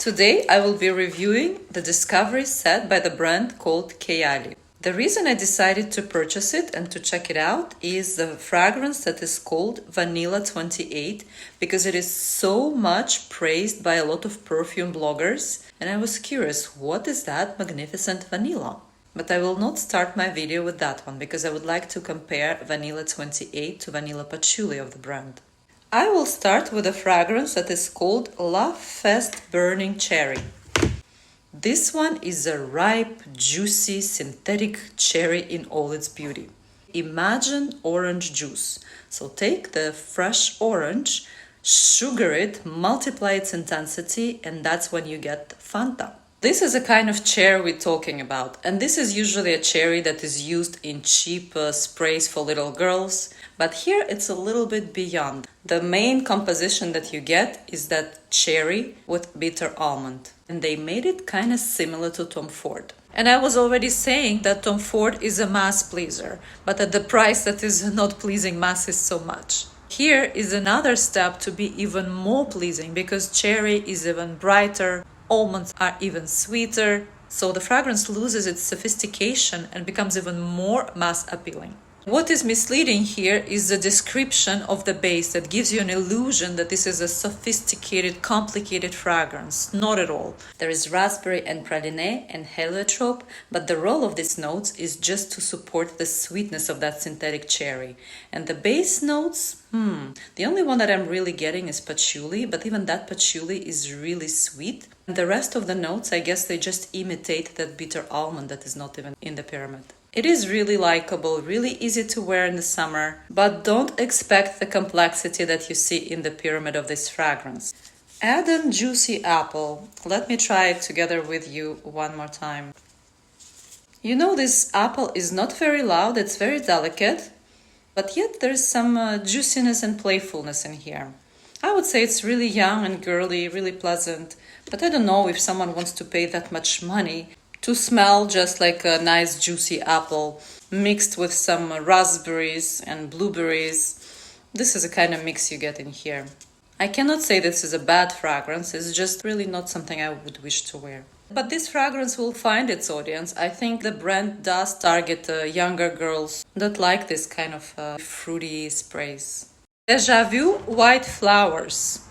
Today I will be reviewing the discovery set by the brand called Kayali. The reason I decided to purchase it and to check it out is the fragrance that is called Vanilla 28 because it is so much praised by a lot of perfume bloggers, and I was curious, what is that magnificent vanilla? But I will not start my video with that one because I would like to compare Vanilla 28 to Vanilla Patchouli of the brand. I will start with a fragrance that is called LOVEFEST Burning Cherry. This one is a ripe, juicy, synthetic cherry in all its beauty. Imagine orange juice. So take the fresh orange, sugar it, multiply its intensity, and that's when you get Fanta. This is a kind of cherry we're talking about, and this is usually a cherry that is used in cheap sprays for little girls, but here it's a little bit beyond. The main composition that you get is that cherry with bitter almond, and they made it kind of similar to Tom Ford. And I was already saying that Tom Ford is a mass pleaser, but at the price that is not pleasing masses so much. Here is another step to be even more pleasing because cherry is even brighter, almonds are even sweeter, so the fragrance loses its sophistication and becomes even more mass appealing. What is misleading here is the description of the base that gives you an illusion that this is a sophisticated, complicated fragrance. Not at all. There is raspberry and praline and heliotrope, but the role of these notes is just to support the sweetness of that synthetic cherry. And the base notes, the only one that I'm really getting is patchouli, but even that patchouli is really sweet. And the rest of the notes, I guess they just imitate that bitter almond that is not even in the pyramid. It is really likable, really easy to wear in the summer, but don't expect the complexity that you see in the pyramid of this fragrance. Add in juicy apple. Let me try it together with you one more time. You know, this apple is not very loud, it's very delicate, but yet there's some juiciness and playfulness in here. I would say it's really young and girly, really pleasant, but I don't know if someone wants to pay that much money to smell just like a nice juicy apple mixed with some raspberries and blueberries. This is a kind of mix you get in here. I cannot say this is a bad fragrance, it's just really not something I would wish to wear. But this fragrance will find its audience. I think the brand does target younger girls that like this kind of fruity sprays. Déjà Vu White Flowers.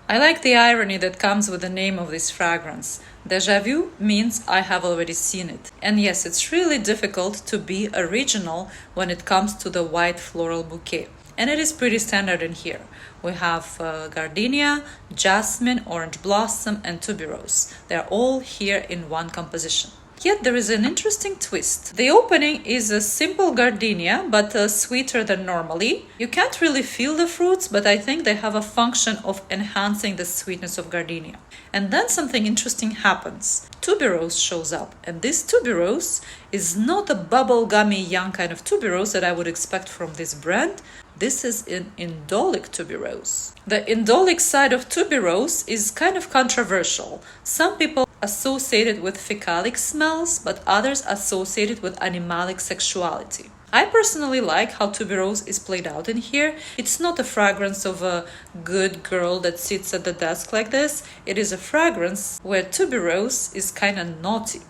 I like the irony that comes with the name of this fragrance. Déjà vu means I have already seen it. And yes, it's really difficult to be original when it comes to the white floral bouquet. And it is pretty standard in here. We have gardenia, jasmine, orange blossom, and tuberose. They're all here in one composition. Yet there is an interesting twist. The opening is a simple gardenia, but sweeter than normally. You can't really feel the fruits, but I think they have a function of enhancing the sweetness of gardenia. And then something interesting happens. Tuberose shows up, and this tuberose is not a bubblegummy young kind of tuberose that I would expect from this brand. This is an indolic tuberose. The indolic side of tuberose is kind of controversial. Some people associate it with fecalic smells, but others associate it with animalic sexuality. I personally like how tuberose is played out in here. It's not a fragrance of a good girl that sits at the desk like this. It is a fragrance where tuberose is kind of naughty.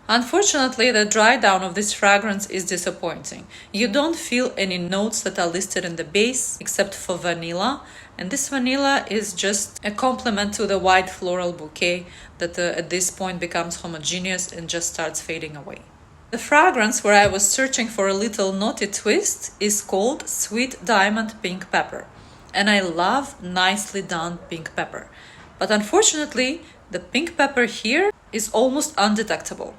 Unfortunately, the dry down of this fragrance is disappointing. You don't feel any notes that are listed in the base except for vanilla, and this vanilla is just a complement to the white floral bouquet that at this point becomes homogeneous and just starts fading away. The fragrance where I was searching for a little naughty twist is called Sweet Diamond Pink Pepper, and I love nicely done pink pepper. But unfortunately, the pink pepper here is almost undetectable.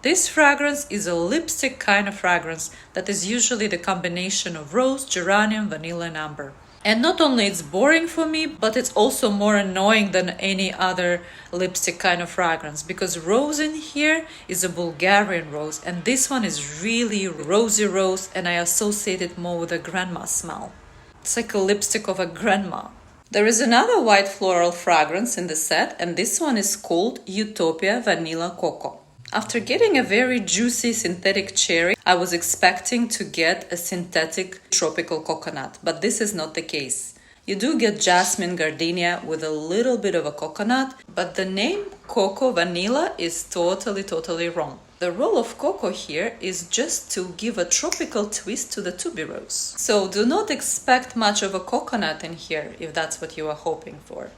This fragrance is a lipstick kind of fragrance that is usually the combination of rose, geranium, vanilla, and amber. And not only it's boring for me, but it's also more annoying than any other lipstick kind of fragrance because rose in here is a Bulgarian rose, and this one is really rosy rose, and I associate it more with a grandma smell. It's like a lipstick of a grandma. There is another white floral fragrance in the set, and this one is called Utopia Vanilla Coco. After getting a very juicy synthetic cherry, I was expecting to get a synthetic tropical coconut, but this is not the case. You do get jasmine gardenia with a little bit of a coconut, but the name cocoa vanilla is totally wrong. The role of cocoa here is just to give a tropical twist to the tuberose. So do not expect much of a coconut in here if that's what you are hoping for.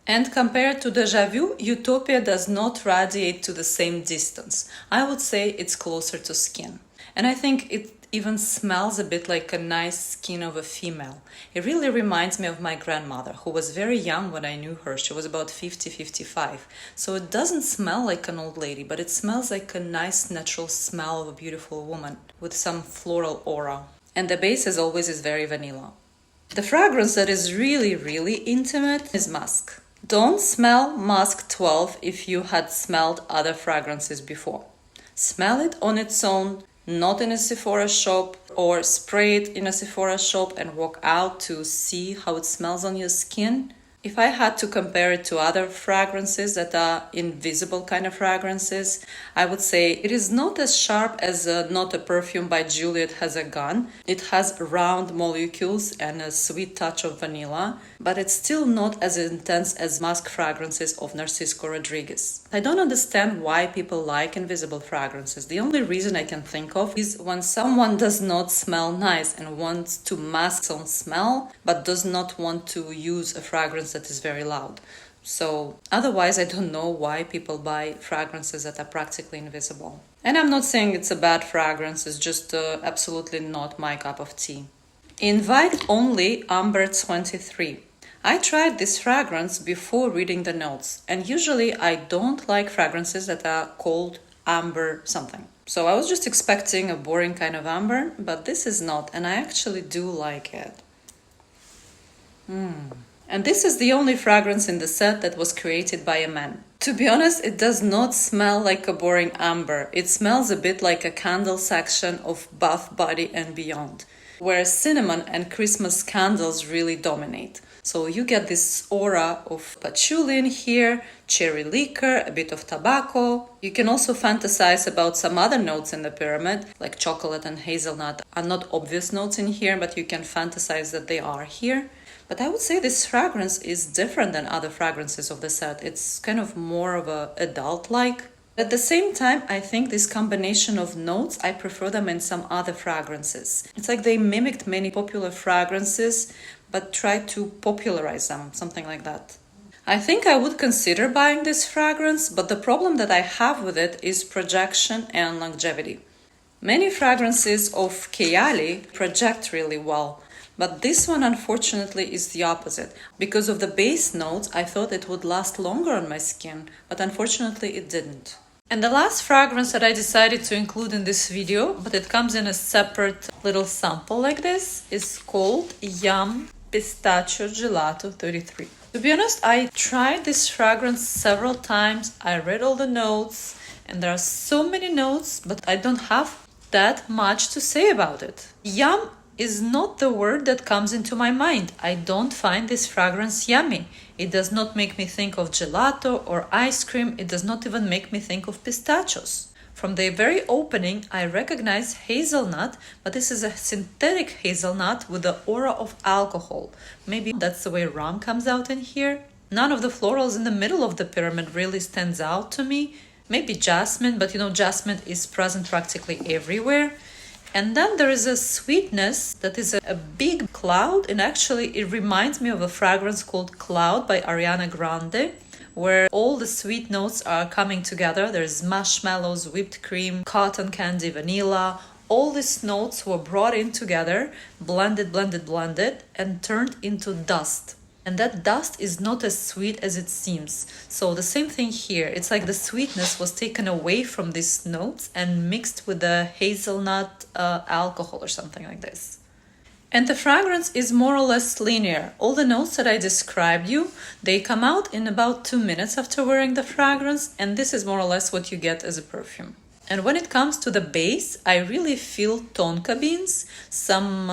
And compared to Déjà Vu, Utopia does not radiate to the same distance. I would say it's closer to skin. And I think it even smells a bit like a nice skin of a female. It really reminds me of my grandmother, who was very young when I knew her. She was about 50-55. So it doesn't smell like an old lady, but it smells like a nice natural smell of a beautiful woman with some floral aura. And the base, as always, is very vanilla. The fragrance that is really intimate is Musk. Don't smell Musk 12 if you had smelled other fragrances before. Smell it on its own, not in a Sephora shop, or spray it in a Sephora shop and walk out to see how it smells on your skin. If I had to compare it to other fragrances that are invisible kind of fragrances, I would say it is not as sharp as Not a Perfume by Juliet has a gun. It has round molecules and a sweet touch of vanilla, but it's still not as intense as musk fragrances of Narcisco Rodriguez. I don't understand why people like invisible fragrances. The only reason I can think of is when someone does not smell nice and wants to mask some smell, but does not want to use a fragrance that is very loud. So otherwise, I don't know why people buy fragrances that are practically invisible. And I'm not saying it's a bad fragrance, it's just absolutely not my cup of tea. Invite Only Amber 23. I tried this fragrance before reading the notes, and usually I don't like fragrances that are called amber something. So I was just expecting a boring kind of amber, but this is not, and I actually do like it. And this is the only fragrance in the set that was created by a man. To be honest, it does not smell like a boring amber. It smells a bit like a candle section of Bath Body and Beyond, where cinnamon and Christmas candles really dominate. So you get this aura of patchouli in here, cherry liquor, a bit of tobacco. You can also fantasize about some other notes in the pyramid, like chocolate and hazelnut are not obvious notes in here, but you can fantasize that they are here. But I would say this fragrance is different than other fragrances of the set. It's kind of more of a adult-like. At the same time, I think this combination of notes, I prefer them in some other fragrances. It's like they mimicked many popular fragrances, but tried to popularize them, something like that. I think I would consider buying this fragrance, but the problem that I have with it is projection and longevity. Many fragrances of Kayali project really well, but this one unfortunately is the opposite. Because of the base notes, I thought it would last longer on my skin, but unfortunately it didn't. And the last fragrance that I decided to include in this video, but it comes in a separate little sample like this, is called Yum Pistachio Gelato 33. To be honest, I tried this fragrance several times, I read all the notes, and there are so many notes, but I don't have that much to say about it. Yum is not the word that comes into my mind. I don't find this fragrance yummy. It does not make me think of gelato or ice cream. It does not even make me think of pistachios. From the very opening, I recognize hazelnut, but this is a synthetic hazelnut with the aura of alcohol. Maybe that's the way rum comes out in here. None of the florals in the middle of the pyramid really stands out to me. Maybe jasmine, but jasmine is present practically everywhere. And then there is a sweetness that is a big cloud, and actually it reminds me of a fragrance called Cloud by Ariana Grande, where all the sweet notes are coming together. There's marshmallows, whipped cream, cotton candy, vanilla. All these notes were brought in together, blended, and turned into dust. And that dust is not as sweet as it seems. So the same thing here. It's like the sweetness was taken away from these notes and mixed with the hazelnut alcohol or something like this. And the fragrance is more or less linear. All the notes that I described you, they come out in about 2 minutes after wearing the fragrance, and this is more or less what you get as a perfume. And when it comes to the base, I really feel tonka beans, some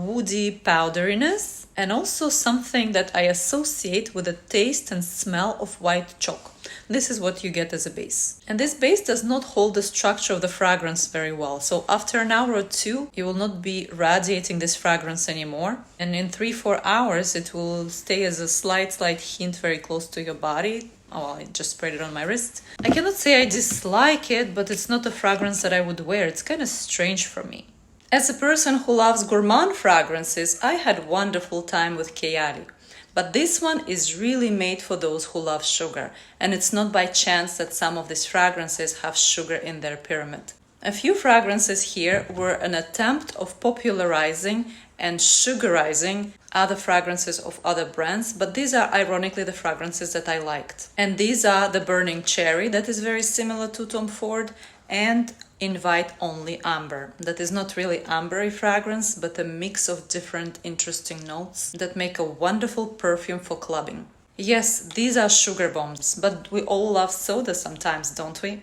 woody powderiness, and also something that I associate with the taste and smell of white chalk. This is what you get as a base. And this base does not hold the structure of the fragrance very well. So after an hour or two, you will not be radiating this fragrance anymore. And in 3-4 hours, it will stay as a slight hint very close to your body Oh, I just sprayed it on my wrist. I cannot say I dislike it, but it's not a fragrance that I would wear. It's kind of strange for me. As a person who loves gourmand fragrances, I had wonderful time with Kayali. But this one is really made for those who love sugar, and it's not by chance that some of these fragrances have sugar in their pyramid. A few fragrances here were an attempt of popularizing and sugarizing other fragrances of other brands, but these are ironically the fragrances that I liked. And these are the Burning Cherry, that is very similar to Tom Ford, and Invite Only Amber. That is not really ambery fragrance, but a mix of different interesting notes that make a wonderful perfume for clubbing. Yes, these are sugar bombs, but we all love soda sometimes, don't we?